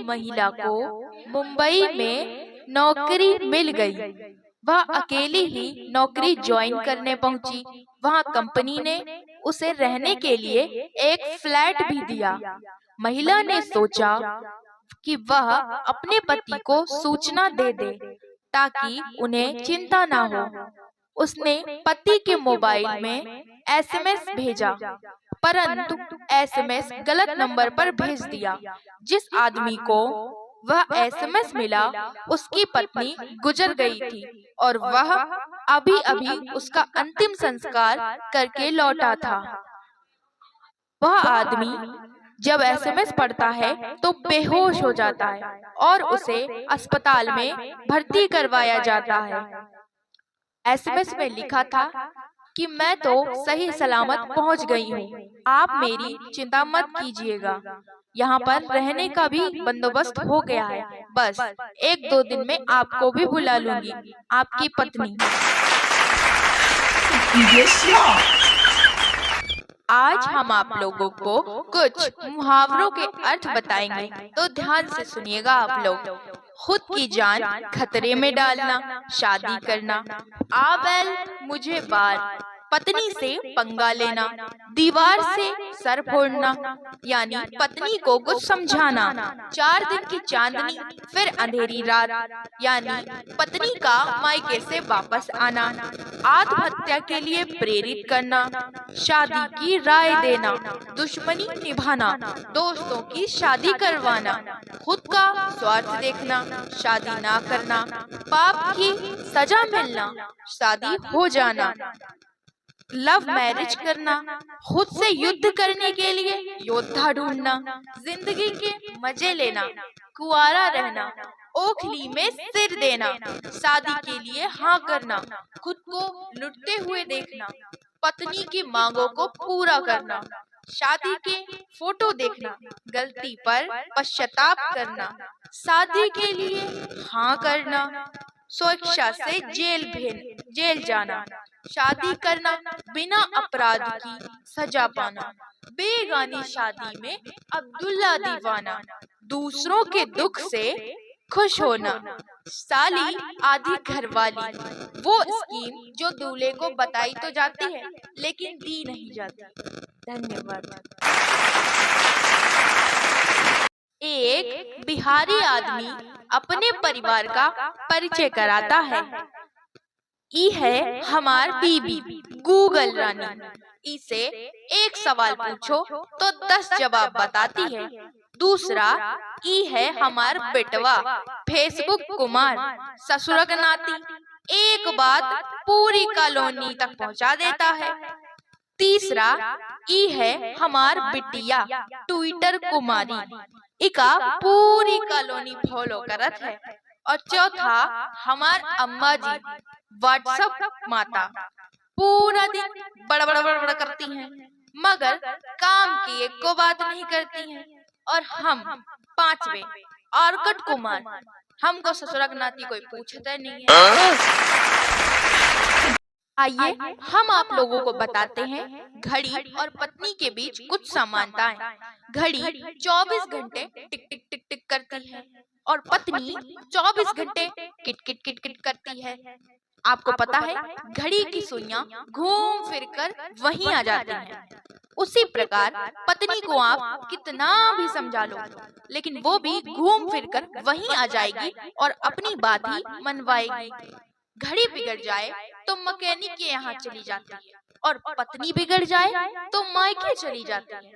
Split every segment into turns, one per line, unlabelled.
महिला को मुंबई में नौकरी मिल गई। वह अकेली ही नौकरी ज्वाइन करने पहुंची। वहां कंपनी ने उसे रहने के लिए एक फ्लैट भी दिया। महिला ने सोचा कि वह अपने पति को सूचना दे दे ताकि उन्हें चिंता ना हो। उसने पति के मोबाइल में एसएमएस भेजा, परंतु एसएमएस गलत नंबर पर भेज दिया। जिस आदमी को वह एसएमएस मिला उसकी पत्नी गुजर गई थी और वह अभी अभी उसका अंतिम संस्कार करके लौटा था। वह आदमी जब एसएमएस पढ़ता है तो बेहोश हो जाता है और उसे अस्पताल में भर्ती करवाया जाता है। एसएमएस में लिखा था कि मैं तो सही सलामत पहुंच गई हूँ, आप मेरी चिंता मत कीजिएगा। यहाँ पर रहने का भी बंदोबस्त हो गया है, बस 1-2 दिन में आपको भी बुला लूंगी, आपकी पत्नी। आज हम आप लोगों को कुछ मुहावरों के अर्थ बताएंगे, तो ध्यान से सुनिएगा आप लोग। खुद की जान खतरे में डालना, शादी करना, आ बैल मुझे बार, पत्नी से पंगा लेना, दीवार से सर फोड़ना यानी पत्नी को कुछ समझाना, 4 दिन की चांदनी फिर अंधेरी रात यानी पत्नी का मायके से वापस आना, आत्महत्या के लिए प्रेरित करना, शादी की राय देना, दुश्मनी निभाना, दोस्तों की शादी करवाना, खुद का स्वार्थ देखना, शादी ना करना, पाप की सजा मिलना, शादी हो जाना, लव मैरिज करना, खुद से युद्ध करने के लिए योद्धा ढूंढना, जिंदगी के मजे लेना, कुआरा रहना, ओखली में सिर देना, शादी के लिए हाँ करना, खुद को लुटते हुए देखना, पत्नी की मांगों को पूरा करना, शादी के फोटो देखना, गलती पर पश्चाताप करना, शादी के लिए हाँ करना, स्वेच्छा से जेल जाना, शादी करना बिना अपराध की सजा पाना, बेगानी शादी में अब्दुल्ला दीवाना, दूसरों के दुख से खुश होना, साली आधी घरवाली, वो स्कीम जो दूल्हे को बताई तो जाती है लेकिन दी नहीं जाती। धन्यवाद। एक बिहारी आदमी अपने परिवार का परिचय कराता है। ई है हमार बीबी गूगल रानी, इसे एक सवाल पूछो तो 10 जवाब बताती है। दूसरा, ई है हमार बेटवा फेसबुक कुमार, ससुरक नाती, एक बात पूरी कॉलोनी तक पहुंचा देता है। तीसरा, ई है हमार बिटिया ट्विटर कुमारी, इका पूरी कॉलोनी फॉलो करत है। और चौथा, हमार अम्मा जी व्हाट्सएप माता, पूरा दिन बड़ करती हैं मगर काम की एक को बात नहीं करती हैं। और हम 5वें ऑर्कुट कुमार, हमको ससुरक नाती कोई पूछता नहीं है। आइए हम आप लोगों को बताते हैं घड़ी और पत्नी के बीच कुछ समानताएं। घड़ी 24 घंटे टिक टिक टिक टिक करती है और पत्नी 24 घंटे किट किट किट किट करती है। आपको पता है घड़ी की सुइयां घूम फिर कर वहीं आ जाती हैं। उसी प्रकार पत्नी को आप कितना भी समझा लो लेकिन वो भी घूम फिर कर वहीं आ जाएगी और अपनी बात ही मनवाएगी। घड़ी बिगड़ जाए तो मैकेनिक के यहाँ चली जाती है और पत्नी बिगड़ जाए तो मायके चली जाती है।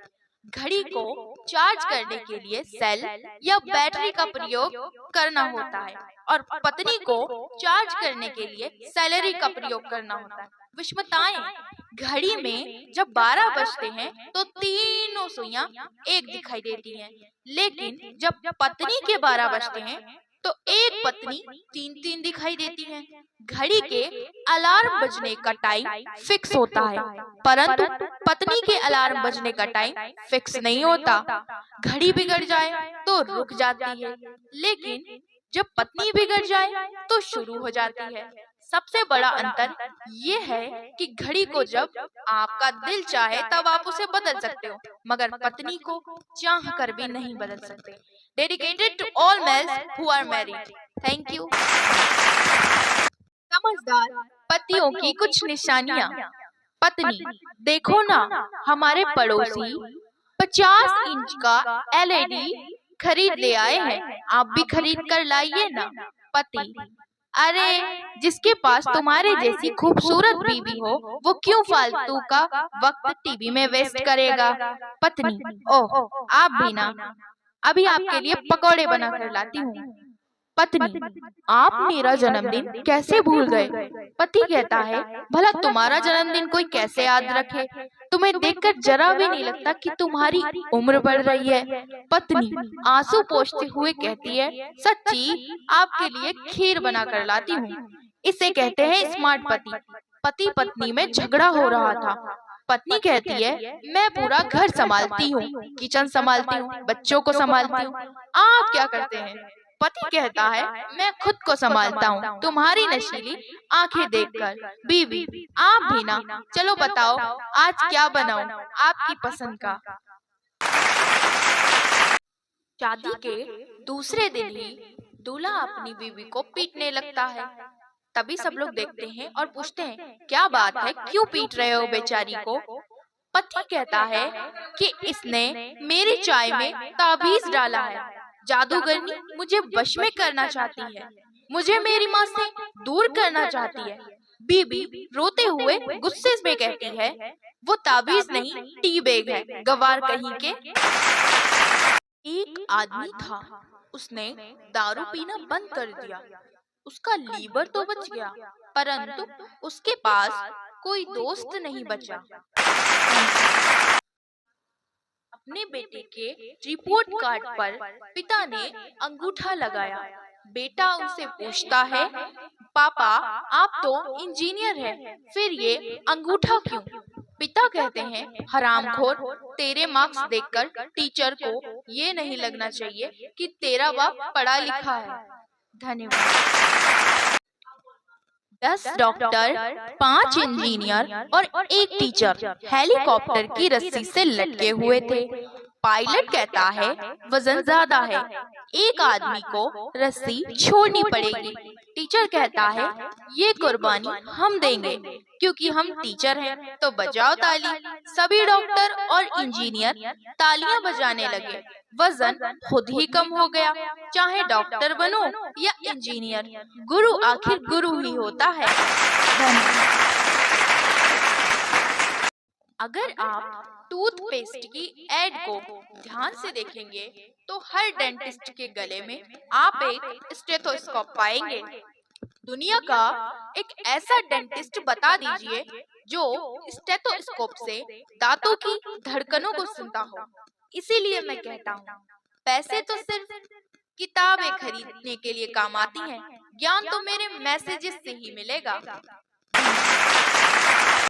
घड़ी को चार्ज करने के लिए सेल या बैटरी का प्रयोग करना होता है और पत्नी को चार्ज करने के लिए सैलरी का प्रयोग करना होता है। विषमताएं, घड़ी में जब 12 बजते हैं तो तीनों सुइयां एक दिखाई देती हैं, लेकिन जब पत्नी के 12 बजते हैं तो एक पत्नी 3-3 दिखाई देती है। घड़ी के अलार्म बजने का टाइम फिक्स होता है परंतु पत्नी के अलार्म बजने का टाइम फिक्स नहीं होता। घड़ी बिगड़ जाए तो रुक जाती है लेकिन जब पत्नी बिगड़ जाए तो शुरू हो जाती है। सबसे बड़ा अंतर ये है कि घड़ी को जब आपका दिल चाहे तब आप उसे बदल सकते हो मगर पत्नी को चाह कर भी नहीं बदल सकते। Dedicated to all males who are married. Thank you. समझदार पतियों की कुछ निशानियां। पत्नी, देखो ना, हमारे पड़ोसी 50 इंच का एलईडी खरीद ले आए हैं, आप भी खरीद कर लाइए ना। पति, अरे जिसके पास तुम्हारे जैसी खूबसूरत बीवी हो वो क्यों फालतू का वक्त टीवी में वेस्ट करेगा। पत्नी, ओह आप भी ना, अभी आपके लिए पकौड़े बना कर लाती हूँ। पत्नी, आप मेरा जन्मदिन कैसे भूल गए। पति कहता है, भला तुम्हारा जन्मदिन कोई कैसे याद रखे, तुम्हें देखकर जरा भी नहीं लगता कि तुम्हारी उम्र बढ़ रही है। पत्नी आंसू पोंछते हुए कहती है, सच्ची आपके लिए खीर बना कर लाती हूँ। इसे कहते हैं स्मार्ट पति। पति पत्नी में झगड़ा हो रहा था। पत्नी कहती है, मैं पूरा घर संभालती हूँ, किचन संभालती हूँ, बच्चों को संभालती हूँ, आप क्या करते हैं। पति कहता है, मैं खुद को संभालता हूँ तुम्हारी नशीली आंखें देखकर। बीवी, आप भी ना, चलो बताओ आज क्या बनाऊं आपकी पसंद का। शादी के दूसरे दिन ही दूल्हा अपनी बीवी को पीटने लगता है। तभी सब लोग देखते हैं और पूछते हैं, क्या बात है, क्यों पीट रहे हो बेचारी को। पति कहता है कि इसने मेरी चाय में ताबीज डाला है, जादूगरनी मुझे वश में करना चाहती है, मुझे मेरी माँ से दूर करना चाहती है। बीबी रोते हुए गुस्से में कहती है, वो ताबीज नहीं टी बैग है, गवार कहीं के। एक आदमी था, उसने दारू पीना बंद कर दिया। उसका लीवर तो बच गया, परंतु उसके पास कोई दोस्त नहीं बचा। अपने बेटे के रिपोर्ट कार्ड पर पिता ने अंगूठा लगाया। बेटा उनसे पूछता है, पापा आप तो इंजीनियर हैं, फिर ये अंगूठा क्यों। पिता कहते हैं, हरामखोर, तेरे मार्क्स देखकर टीचर को ये नहीं लगना चाहिए कि तेरा बाप पढ़ा लिखा है। धन्यवाद। 10 डॉक्टर, 5 इंजीनियर और एक टीचर हेलीकॉप्टर की रस्सी से लटके हुए थे। पायलट कहता है, वजन ज्यादा है, एक आदमी को रस्सी छोड़नी पड़ेगी। टीचर कहता है, ये कुर्बानी हम देंगे क्योंकि हम टीचर हैं, तो बजाओ ताली। सभी डॉक्टर और इंजीनियर तालियां बजाने लगे। वजन खुद ही कम हो गया। चाहे डॉक्टर बनो या इंजीनियर, गुरु आखिर गुरु ही होता है। अगर आप टूथपेस्ट की एड को ध्यान से देखेंगे तो हर डेंटिस्ट के गले में आप एक स्टेथोस्कोप पाएंगे। दुनिया का एक ऐसा डेंटिस्ट बता दीजिए जो स्टेथोस्कोप से दांतों की धड़कनों को सुनता हो। इसीलिए मैं कहता हूँ, पैसे तो सिर्फ किताबें खरीदने के लिए काम आती हैं, ज्ञान तो मेरे मैसेजेस से ही मिलेगा।